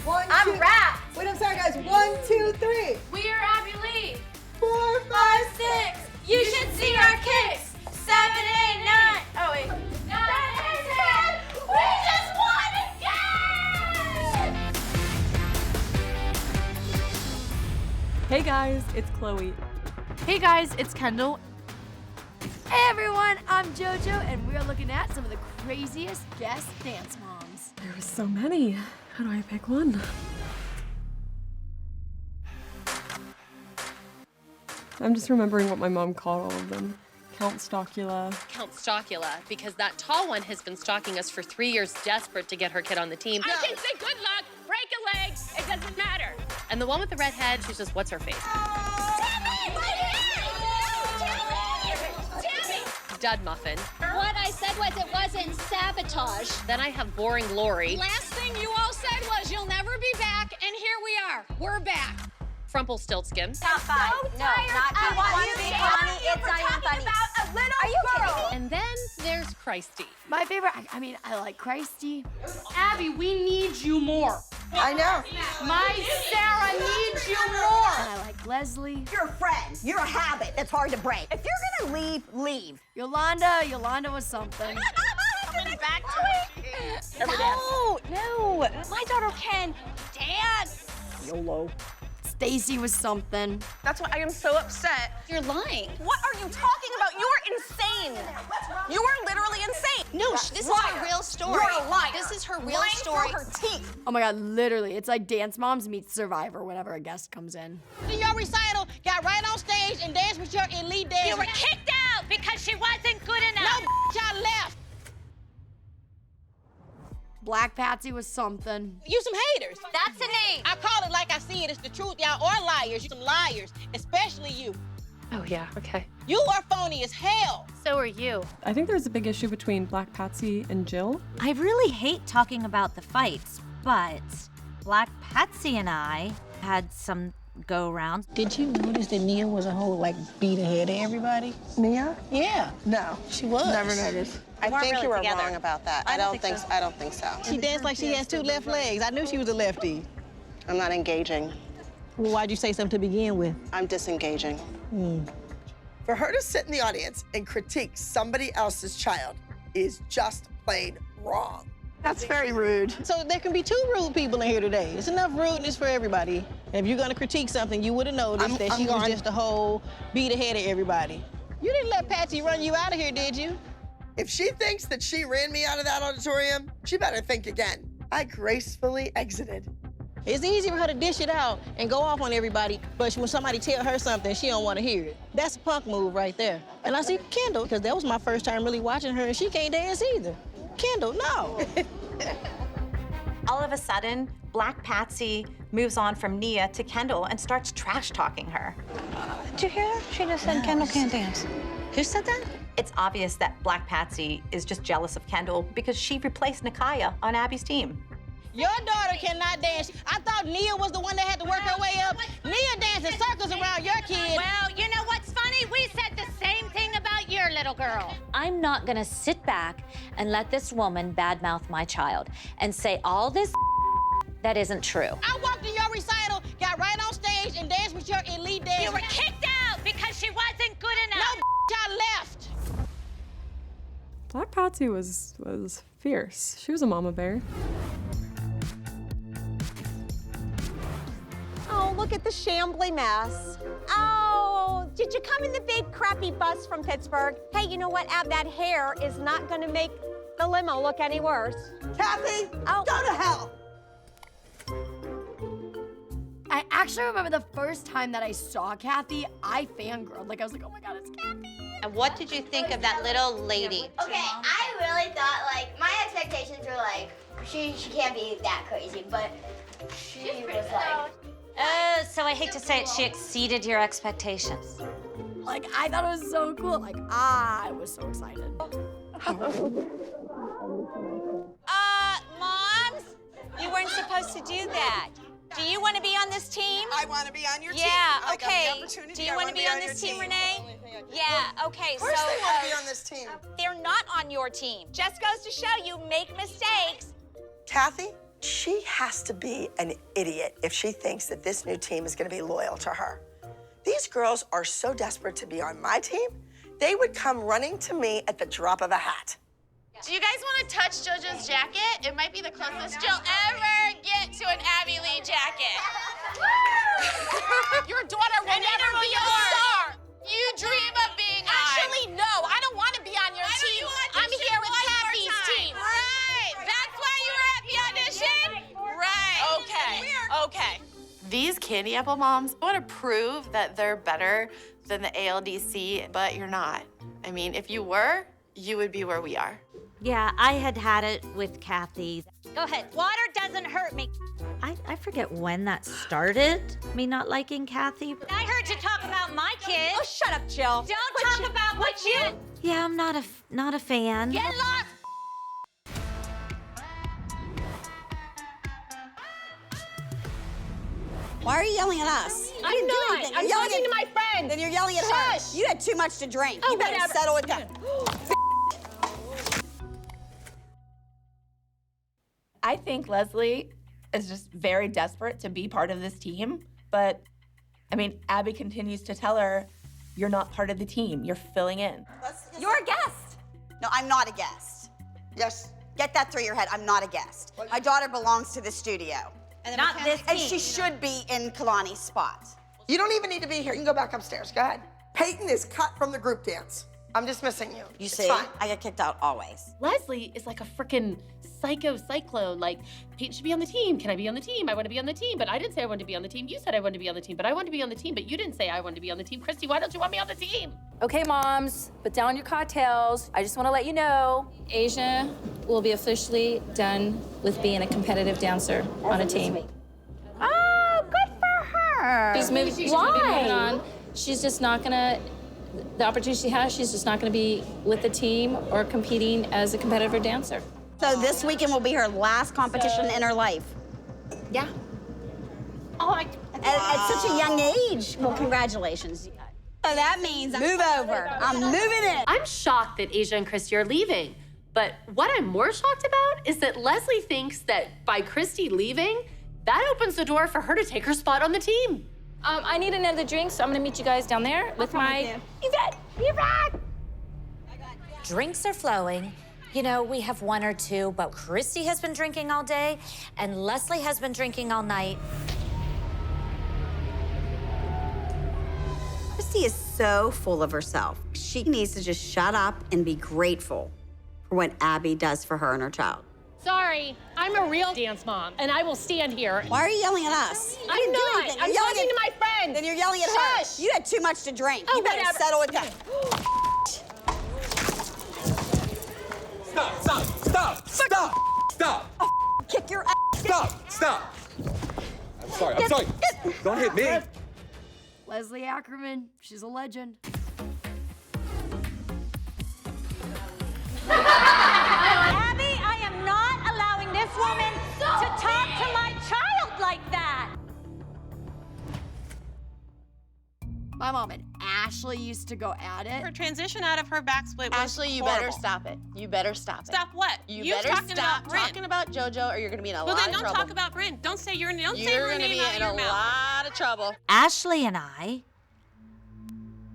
One, I'm two. wrapped. Wait, I'm sorry, guys. 1, 2, 3. We are Abby Lee. 4, 5, 6. You should see our kicks. 7, 8, 9. Oh wait. 9, 10. We just won again. Hey guys, it's Chloe. Hey guys, it's Kendall. Hey everyone, I'm JoJo, and we're looking at some of the craziest guest dance moms. There was so many. How do I pick one? I'm just remembering what my mom called all of them. Count Stockula. Count Stockula, because that tall one has been stalking us for 3 years, desperate to get her kid on the team. I can say good luck, break a leg, it doesn't matter. And the one with the red head, she's just, what's her face? Dud Muffin. What I said was it wasn't sabotage. Then I have Boring Lori. Last thing you all said was you'll never be back, and here we are. We're back. Frumpelstiltskin. Top 5. No, not top 1. To be funny, it's not even funny. About a little Are you girl? And then there's Christy. My favorite, I mean, I like Christy. Abby, we need you more. I know. My Sarah needs you more. And I like Leslie. You're a friend. You're a habit that's hard to break. If you're gonna leave, leave. Yolanda was something. Coming back to it. No. My daughter can dance. YOLO. Stacy was something. That's why I am so upset. You're lying. What are you talking about? You are insane. You are literally insane. No, this is her real story. You're a liar. This is her real Lying story. through her teeth. Oh my God, literally, it's like Dance Moms meets Survivor whenever a guest comes in. Your recital, got right on stage and danced with your elite dancers. You were kicked out because she wasn't good enough. No, y'all left. Black Patsy was something. You some haters. That's a name. I call it like I see it. It's the truth. Y'all are liars. You some liars, especially you. Oh, yeah, okay. You are phony as hell. So are you. I think there's a big issue between Black Patsy and Jill. I really hate talking about the fights, but Black Patsy and I had some go-rounds. Did you notice that Nia was a whole beat ahead of everybody? Nia? Yeah, No. she was. Never noticed. I think really you were together. wrong about that. I don't think so. She danced like she has two left legs. I knew she was a lefty. I'm not engaging. Well, why'd you say something to begin with? I'm disengaging. For her to sit in the audience and critique somebody else's child is just plain wrong. That's very rude. So there can be two rude people in here today. It's enough rudeness for everybody. If you're gonna critique something, you would have noticed that she was just a whole beat ahead of everybody. You didn't let Patsy run you out of here, did you? If she thinks that she ran me out of that auditorium, she better think again. I gracefully exited. It's easy for her to dish it out and go off on everybody, but when somebody tell her something, she don't want to hear it. That's a punk move right there. And I see Kendall, because that was my first time really watching her, and she can't dance either. Kendall, no. All of a sudden, Black Patsy moves on from Nia to Kendall and starts trash-talking her. Did you hear that? She just said Kendall can't dance. Who said that? It's obvious that Black Patsy is just jealous of Kendall because she replaced Nakaya on Abby's team. Your daughter cannot dance. I thought Nia was the one that had to work her way up. Nia dancing circles around your kid. Well, you know what's funny? We said the same thing about your little girl. I'm not gonna sit back and let this woman badmouth my child and say all this that isn't true. I walked in your recital, got right on stage, and danced with your elite dancers. You were kicked out because she wasn't good enough. No, y'all left. Black Patsy was fierce. She was a mama bear. Oh, look at the shambly mess. Oh, did you come in the big crappy bus from Pittsburgh? Hey, you know what, Ab? That hair is not gonna make the limo look any worse. Kathy, Oh. go to hell. I actually remember the first time that I saw Kathy, I fangirled. I was like, oh my God, it's Kathy. And what did you think of that little lady? Okay, I really thought, my expectations were she can't be that crazy, but she was So I hate to say it, she exceeded your expectations. I thought it was so cool. I was so excited. Moms, you weren't supposed to do that. Do you want to be on this team? I want to be on your team. Yeah, I got the okay. opportunity. Do you I want wanna to be on your this team, team. Renee? Yeah, okay, Of course they want to be on this team. they're not on your team. Just goes to show you make mistakes. Kathy, She has to be an idiot if she thinks that this new team is going to be loyal to her. These girls are so desperate to be on my team, they would come running to me at the drop of a hat. Do you guys want to touch JoJo's jacket? It might be the closest you'll ever get to an Abby Lee jacket. Your daughter will never be a star. You dream of being Actually, no, I don't want to be on your team. I'm here with Kathy's team. Right. That's why you were at the audition? Right. Okay. These candy apple moms want to prove that they're better than the ALDC, but you're not. I mean, if you were, you would be where we are. Yeah, I had it with Kathy. Go ahead. Water doesn't hurt me. I forget when that started, me not liking Kathy. I heard you talk about my kid. Oh, shut up, Jill. Don't talk about my kid. Yeah, I'm not a fan. Get lost. Why are you yelling at us? I'm not. I'm talking to my friend. Then you're yelling at her. You had too much to drink. Oh, you better whatever. settle it down. I think Leslie is just very desperate to be part of this team, but I mean, Abby continues to tell her, you're not part of the team, you're filling in. You're a guest. No, I'm not a guest. Yes. Get that through your head. I'm not a guest. My daughter belongs to the studio. And not this And team. she should be in Kalani's spot. You don't even need to be here. You can go back upstairs. Go ahead. Peyton is cut from the group dance. I'm dismissing you. You It's see, fine. I get kicked out always. Leslie is like a freaking psycho cyclone. Like, Peyton should be on the team. Can I be on the team? I want to be on the team, but I didn't say I wanted to be on the team. You said I wanted to be on the team, but I wanted to be on the team, but you didn't say I wanted to be on the team. Christy, why don't you want me on the team? Okay, moms, put down your cocktails. I just want to let you know, Asia will be officially done with being a competitive dancer on a team. Oh, good for her. She's moving on. She's just not gonna, the opportunity she has, she's just not gonna be with the team or competing as a competitive dancer. So this weekend will be her last competition in her life. Yeah. Oh, at such a young age. Well, congratulations. So that means move over. I'm moving in. I'm shocked that Asia and Christy are leaving. But what I'm more shocked about is that Leslie thinks that by Christy leaving, that opens the door for her to take her spot on the team. I need another drink, so I'm gonna meet you guys down there with my Yvette. Drinks are flowing. You know, we have one or two, but Christy has been drinking all day, and Leslie has been drinking all night. Christy is so full of herself. She needs to just shut up and be grateful for what Abby does for her and her child. Sorry, I'm a real dance mom, and I will stand here. Why are you yelling at us? I'm not. I'm talking to my friend. Then you're yelling at her. You had too much to drink. Oh, you better whatever. settle it down. Stop! Kick your ass. Stop! I'm sorry. Don't hit me. Leslie Ackerman, she's a legend. Abby, I am not allowing this woman to talk to my child like that. My mom and Ashley used to go at it. Her transition out of her backsplit was Ashley, you horrible. better stop it. You better stop it. Stop what? You better talking stop about Bryn. talking about JoJo, or you're gonna be in a Well, lot then of don't trouble. talk about Bryn. Don't say your name. Don't say You're her gonna name be out of in your a mouth. lot of trouble. Ashley and I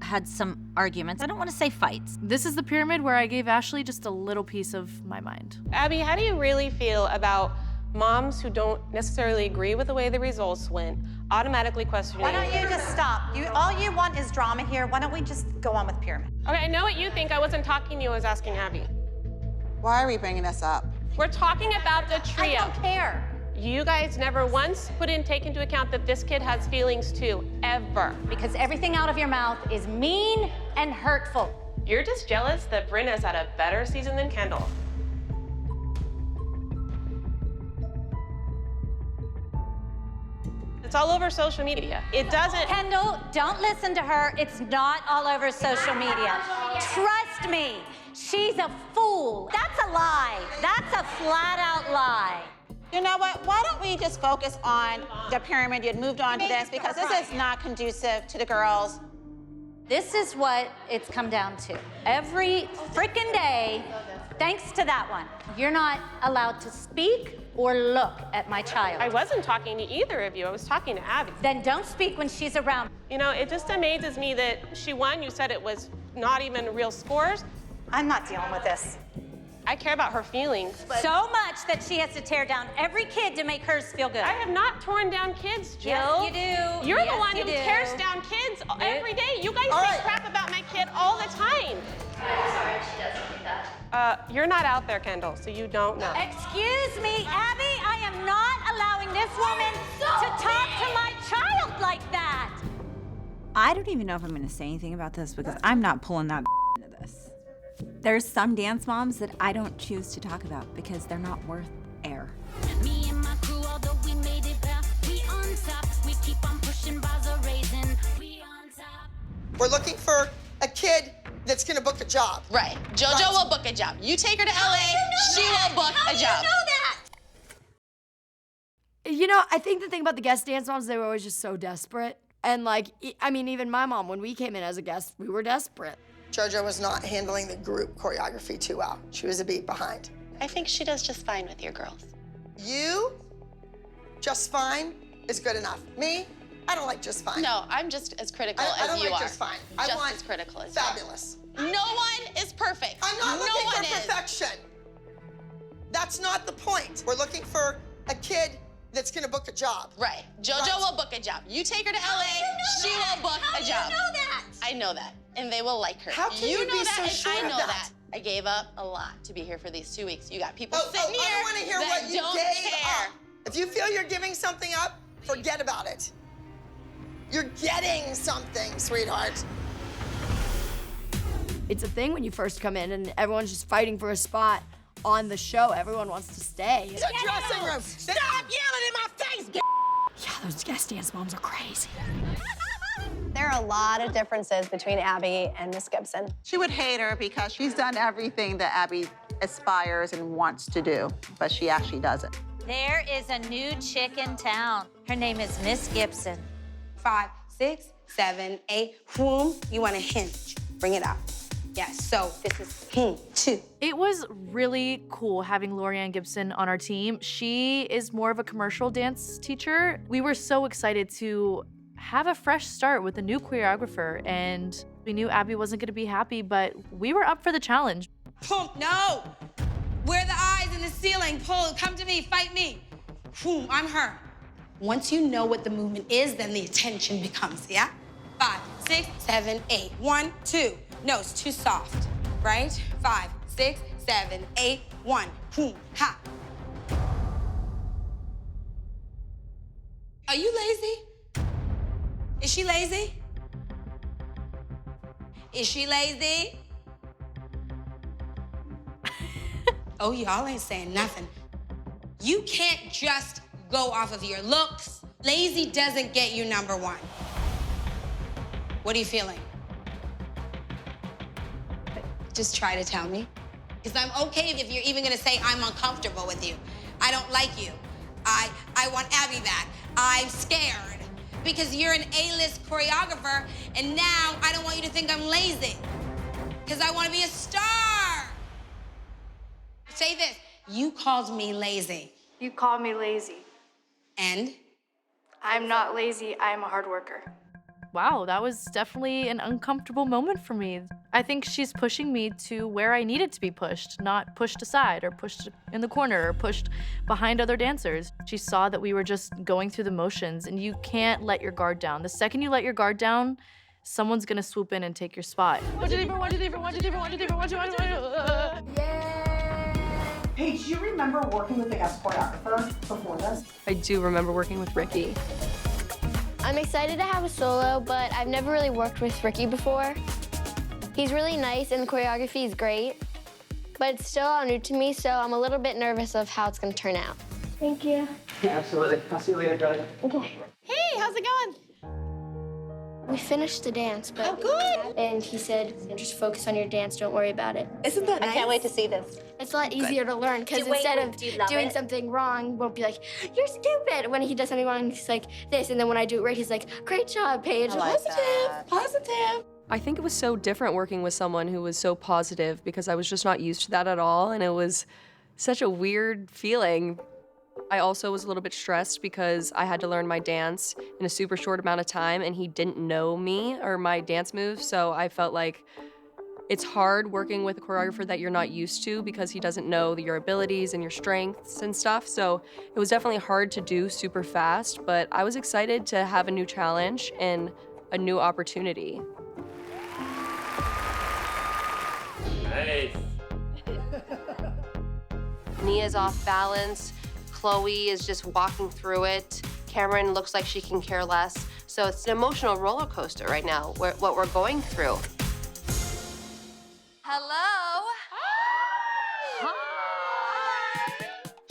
had some arguments. I don't want to say fights. This is the pyramid where I gave Ashley just a little piece of my mind. Abby, how do you really feel about moms who don't necessarily agree with the way the results went, automatically questioning? Why don't you just stop? All you want is drama here. Why don't we just go on with Pyramid? Okay, I know what you think. I wasn't talking to you. I was asking Abby. Why are we bringing this up? We're talking about the trio. I don't care. You guys never once take into account that this kid has feelings too, ever. Because everything out of your mouth is mean and hurtful. You're just jealous that Bryn has had a better season than Kendall. It's all over social media. It doesn't. Kendall, don't listen to her. It's not all over social media. Trust me, she's a fool. That's a lie. That's a flat out lie. You know what? Why don't we just focus on the Pyramid? You had moved on to this because this is not conducive to the girls. This is what it's come down to. Every freaking day, thanks to that one. You're not allowed to speak or look at my child. I wasn't talking to either of you. I was talking to Abby. Then don't speak when she's around. You know, it just amazes me that she won. You said it was not even real scores. I'm not dealing with this. I care about her feelings. But So much that she has to tear down every kid to make hers feel good. I have not torn down kids, Jill. Yes, you do. You're Yes, the one you who do. tears down kids every day. You guys All say right. crap about my kid all the time. I'm sorry, she doesn't do that. You're not out there, Kendall, so you don't know. Excuse me, Abby, I am not allowing this woman to talk to my child like that. I don't even know if I'm gonna say anything about this because I'm not pulling that into this. There's some dance moms that I don't choose to talk about because they're not worth air. Me and my crew, although we made it back, we on top. We keep on pushing, bars are raising. We on top. We're looking for a kid that's gonna book a job. Right. JoJo will book a job. You take her to LA, she will book a job. You know, I think the thing about the guest dance moms, they were always just so desperate. And like, I mean, even my mom, when we came in as a guest, we were desperate. JoJo was not handling the group choreography too well. She was a beat behind. I think she does just fine with your girls. You, just fine is good enough. Me, I don't like just fine. No, I'm just as critical I as don't you like are. just fine. Just I want as critical as you are. fabulous. No one is perfect. I'm not no looking one for is. perfection. That's not the point. We're looking for a kid that's gonna book a job. Right. JoJo will book a job. You take her to LA, she will book a job. I know that. And they will like her. How can you know be that, so and sure I of know that? I gave up a lot to be here for these 2 weeks. You got people Oh, sitting here I don't want to hear that what you don't gave care. up. If you feel you're giving something up, forget about it. You're getting something, sweetheart. It's a thing when you first come in and everyone's just fighting for a spot on the show. Everyone wants to stay. It's a dressing room. Stop yelling in my face. Yeah, those guest dance moms are crazy. There are a lot of differences between Abby and Miss Gibson. She would hate her because she's done everything that Abby aspires and wants to do, but she actually doesn't. There is a new chick in town. Her name is Miss Gibson. 5, 6, 7, 8. Whom you want to hinge? Bring it out. Yes. So this is 2. It was really cool having Lorianne Gibson on our team. She is more of a commercial dance teacher. We were so excited to have a fresh start with a new choreographer, and we knew Abby wasn't going to be happy, but we were up for the challenge. Pump. No. Where are the eyes in the ceiling? Pull. Come to me. Fight me. Whom? I'm her. Once you know what the movement is, then the attention becomes, yeah? 5, 6, 7, 8. 1, 2. No, it's too soft, right? 5, 6, 7, 8. 1. Whom? Ha. Are you lazy? Is she lazy? Is she lazy? Oh, y'all ain't saying nothing. You can't just go off of your looks. Lazy doesn't get you #1. What are you feeling? Just try to tell me. Because I'm okay if you're even gonna say I'm uncomfortable with you. I don't like you. I want Abby back. I'm scared. Because you're an A-list choreographer, and now I don't want you to think I'm lazy. Because I want to be a star. Say this. You called me lazy. You called me lazy. And? I'm not lazy, I'm a hard worker. Wow, that was definitely an uncomfortable moment for me. I think she's pushing me to where I needed to be pushed, not pushed aside or pushed in the corner or pushed behind other dancers. She saw that we were just going through the motions, and you can't let your guard down. The second you let your guard down, someone's gonna swoop in and take your spot. Paige, do you remember working with the guest choreographer before this? I do remember working with Ricky. I'm excited to have a solo, but I've never really worked with Ricky before. He's really nice and the choreography is great, but it's still all new to me, so I'm a little bit nervous of how it's gonna turn out. Thank you. Yeah, absolutely. I'll see you later, Charlie. Okay. Hey, how's it going? We finished the dance, but good. And he said, just focus on your dance, don't worry about it. Isn't that nice? I can't wait to see this. It's a lot easier to learn because Wait, instead of do you love doing it? something wrong, won't be like, you're stupid. When he does something wrong, he's like this. And then when I do it right, he's like, great job, Paige. Positive. I think it was so different working with someone who was so positive because I was just not used to that at all. And it was such a weird feeling. I also was a little bit stressed because I had to learn my dance in a super short amount of time and he didn't know me or my dance moves, so I felt like it's hard working with a choreographer that you're not used to because he doesn't know your abilities and your strengths and stuff, so it was definitely hard to do super fast, but I was excited to have a new challenge and a new opportunity. Nice. Nia's off balance. Chloe is just walking through it. Cameron looks like she can care less. So it's an emotional roller coaster right now, what we're going through. Hello.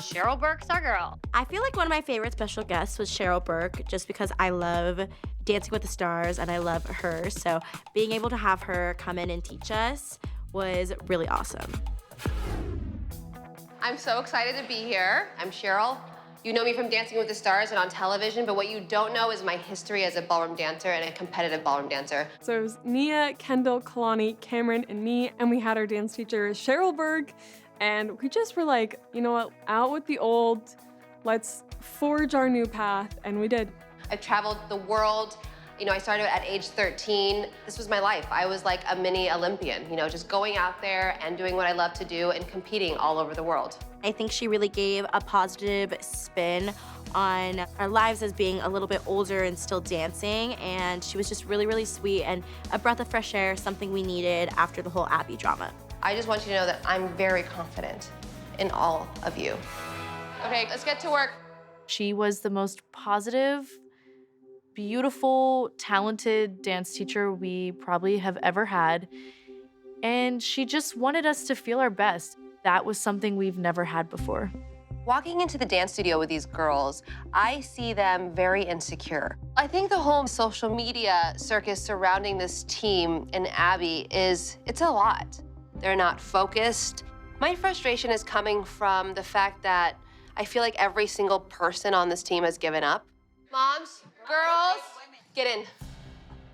Cheryl Burke's our girl. I feel like one of my favorite special guests was Cheryl Burke, just because I love Dancing with the Stars and I love her. So being able to have her come in and teach us was really awesome. I'm so excited to be here. I'm Cheryl. You know me from Dancing with the Stars and on television, but what you don't know is my history as a ballroom dancer and a competitive ballroom dancer. So it was Nia, Kendall, Kalani, Cameron, and me, and we had our dance teacher, Cheryl Berg, and we just were like, you know what, out with the old, let's forge our new path, and we did. I've traveled the world. You know, I started at age 13. This was my life. I was like a mini Olympian, you know, just going out there and doing what I love to do and competing all over the world. I think she really gave a positive spin on our lives as being a little bit older and still dancing, and she was just really, really sweet and a breath of fresh air, something we needed after the whole Abby drama. I just want you to know that I'm very confident in all of you. Okay, let's get to work. She was the most positive, beautiful, talented dance teacher we probably have ever had. And she just wanted us to feel our best. That was something we've never had before. Walking into the dance studio with these girls, I see them very insecure. I think the whole social media circus surrounding this team and Abby it's a lot. They're not focused. My frustration is coming from the fact that I feel like every single person on this team has given up. Moms, girls, get in.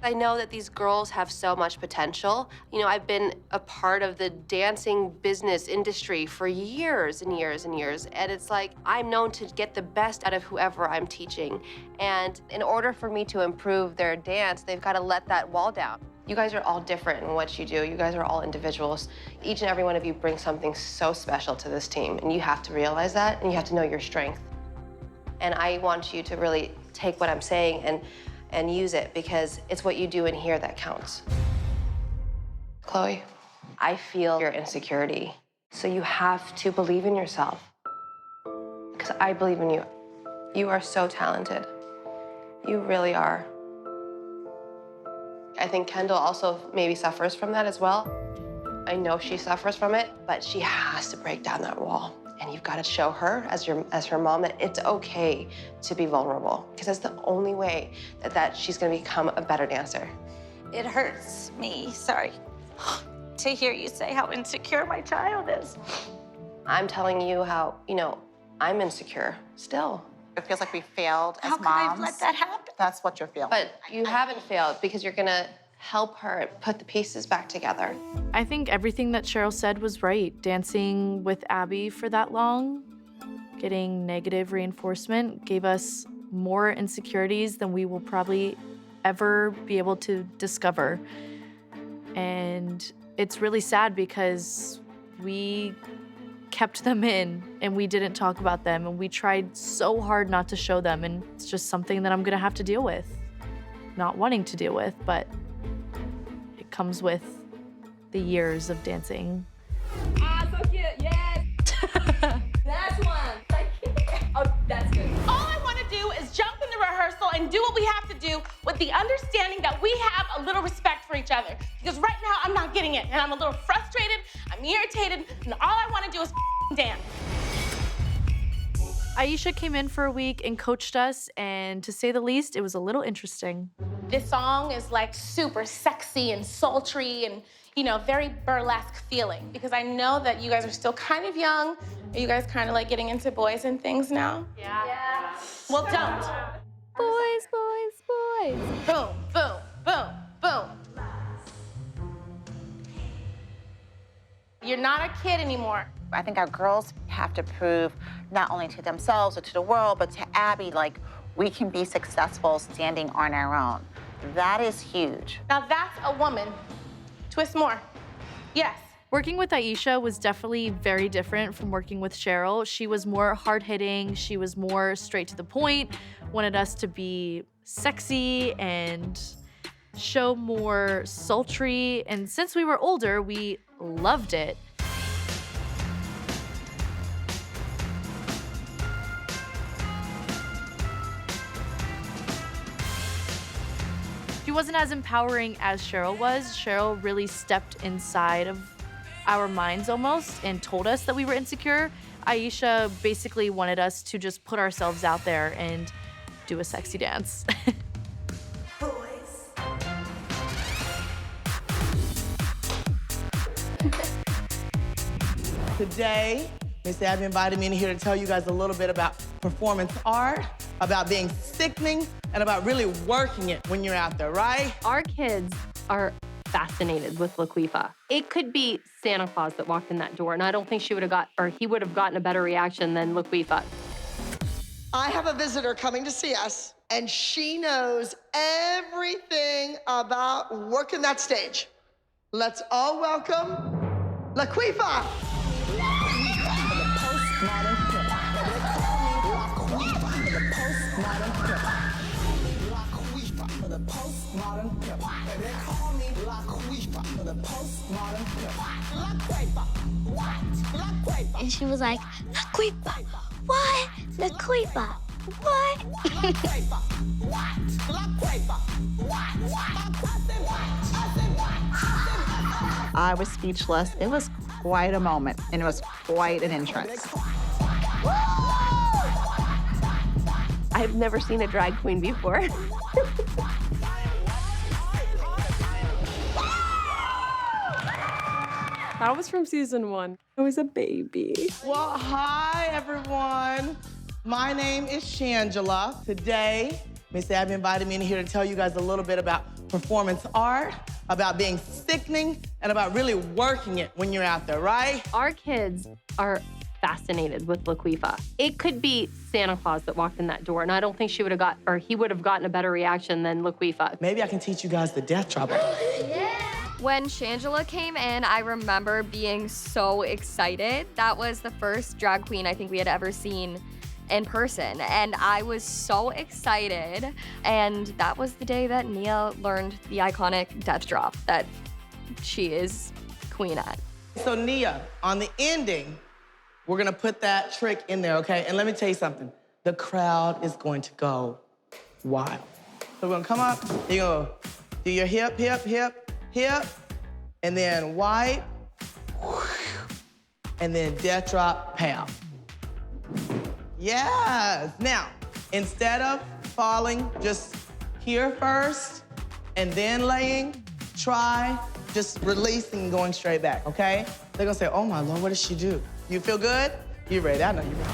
I know that these girls have so much potential. You know, I've been a part of the dancing business industry for years and years and years, and it's like I'm known to get the best out of whoever I'm teaching. And in order for me to improve their dance, they've got to let that wall down. You guys are all different in what you do. You guys are all individuals. Each and every one of you brings something so special to this team, and you have to realize that, and you have to know your strength. And I want you to really take what I'm saying and use it, because it's what you do in here that counts. Chloe, I feel your insecurity, so you have to believe in yourself, because I believe in you. You are so talented. You really are. I think Kendall also maybe suffers from that as well. I know she suffers from it, but she has to break down that wall. And you've got to show her, as her mom, that it's okay to be vulnerable, because that's the only way that she's going to become a better dancer. It hurts me, sorry, to hear you say how insecure my child is. I'm telling you how, you know, I'm insecure still. It feels like we failed as moms. How could I let that happen? That's what you're feeling. But you haven't failed, because you're going to help her put the pieces back together. I think everything that Cheryl said was right. Dancing with Abby for that long, getting negative reinforcement gave us more insecurities than we will probably ever be able to discover. And it's really sad because we kept them in and we didn't talk about them, and we tried so hard not to show them, and it's just something that I'm gonna have to deal with. Not wanting to deal with, but it comes with the years of dancing. Ah, so cute, yes! That's one. Oh, that's good. All I want to do is jump into rehearsal and do what we have to do with the understanding that we have a little respect for each other. Because right now, I'm not getting it, and I'm a little frustrated, I'm irritated, and all I want to do is dance. Aisha came in for a week and coached us, and to say the least, it was a little interesting. This song is like super sexy and sultry and, you know, very burlesque feeling, because I know that you guys are still kind of young. Are you guys kind of like getting into boys and things now? Yeah. Well, don't. Boys, boys, boys. Boom, boom, boom, boom. You're not a kid anymore. I think our girls have to prove not only to themselves or to the world, but to Abby, like, we can be successful standing on our own. That is huge. Now that's a woman. Twist more. Yes. Working with Aisha was definitely very different from working with Cheryl. She was more hard-hitting, she was more straight to the point, wanted us to be sexy and show more sultry, and since we were older, we loved it. She wasn't as empowering as Cheryl was. Cheryl really stepped inside of our minds almost and told us that we were insecure. Aisha basically wanted us to just put ourselves out there and do a sexy dance. Today, Miss Abby invited me in here to tell you guys a little bit about performance art, about being sickening, and about really working it when you're out there, right? Our kids are fascinated with Laquifa. It could be Santa Claus that walked in that door, and I don't think he would have gotten a better reaction than Laquifa. I have a visitor coming to see us, and she knows everything about working that stage. Let's all welcome Laquifa. And she was like, Laquifa, what? Laquifa, what? I was speechless. It was quite a moment, and it was quite an entrance. I've never seen a drag queen before. That was from season 1. I was a baby. Well, hi, everyone. My name is Shangela. Today, Miss Abby invited me in here to tell you guys a little bit about performance art, about being sickening, and about really working it when you're out there, right? Our kids are fascinated with Laquifa. It could be Santa Claus that walked in that door, and I don't think he would have gotten a better reaction than Laquifa. Maybe I can teach you guys the death drop. When Shangela came in, I remember being so excited. That was the first drag queen I think we had ever seen in person, and I was so excited. And that was the day that Nia learned the iconic death drop that she is queen at. So Nia, on the ending, we're gonna put that trick in there, okay? And let me tell you something. The crowd is going to go wild. So we're gonna come up, you're gonna do your hip, hip, hip, hip, and then white, and then death drop, pow. Yes. Now, instead of falling just here first and then laying, try just releasing and going straight back, okay? They're gonna say, oh my Lord, what did she do? You feel good? You ready? I know you're ready.